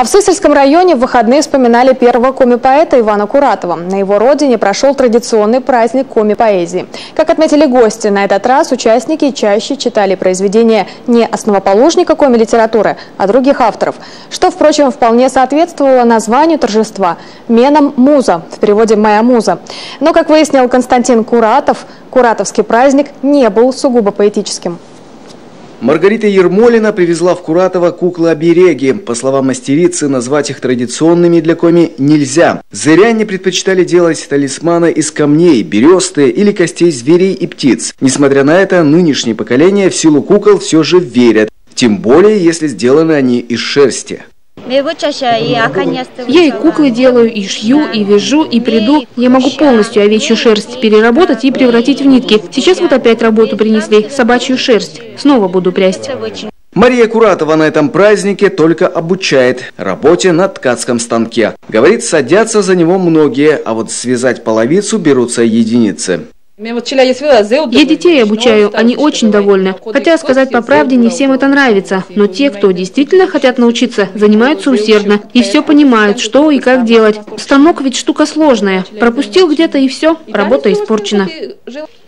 А в Сысольском районе в выходные вспоминали первого коми-поэта Ивана Куратова. На его родине прошел традиционный праздник коми-поэзии. Как отметили гости, на этот раз участники чаще читали произведения не основоположника коми-литературы, а других авторов, что, впрочем, вполне соответствовало названию торжества – «Меном Муза», в переводе «Моя муза». Но, как выяснил Константин Куратов, куратовский праздник не был сугубо поэтическим. Маргарита Ермолина привезла в Куратово куклы-обереги. По словам мастерицы, назвать их традиционными для коми нельзя. Зыряне предпочитали делать талисманы из камней, бересты или костей зверей и птиц. Несмотря на это, нынешнее поколение в силу кукол все же верят. Тем более, если сделаны они из шерсти. Я и куклы делаю, и шью, и вяжу, и пряду. Я могу полностью овечью шерсть переработать и превратить в нитки. Сейчас вот опять работу принесли – собачью шерсть. Снова буду прясть. Мария Куратова на этом празднике только обучает работе на ткацком станке. Говорит, садятся за него многие, а вот связать половицу берутся единицы. Я детей обучаю, они очень довольны. Хотя, сказать по правде, не всем это нравится. Но те, кто действительно хотят научиться, занимаются усердно. И все понимают, что и как делать. Станок ведь штука сложная. Пропустил где-то и все, работа испорчена.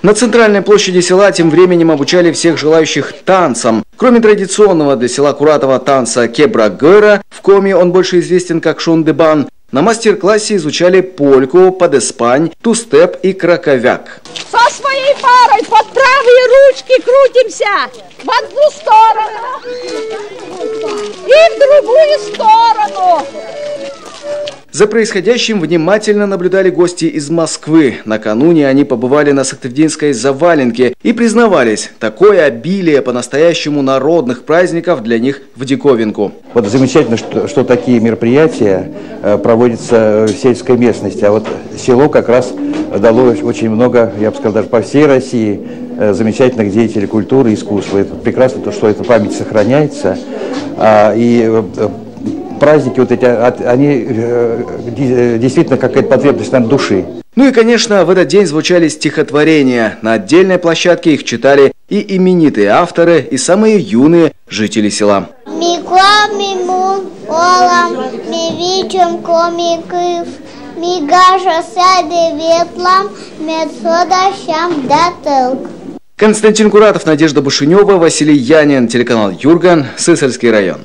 На центральной площади села тем временем обучали всех желающих танцам. Кроме традиционного для села Куратова танца кебра-гыра, в коми он больше известен как шондебан, на мастер-классе изучали польку, падеспань, тустеп и краковяк. Со своей парой под правые ручки крутимся в одну сторону и в другую сторону. За происходящим внимательно наблюдали гости из Москвы. Накануне они побывали на Сыктывдинской заваленке и признавались, такое обилие по-настоящему народных праздников для них в диковинку. Вот замечательно, что такие мероприятия проводятся в сельской местности. А вот село как раз дало очень много, я бы сказал, даже по всей России, замечательных деятелей культуры и искусства. Это прекрасно, то, что эта память сохраняется. Праздники вот эти, они действительно какая-то потребность нам души. Ну и, конечно, в этот день звучали стихотворения. На отдельной площадке их читали и именитые авторы, и самые юные жители села. Константин Куратов, Надежда Бушенева, Василий Янин, телеканал Юрган, Сысольский район.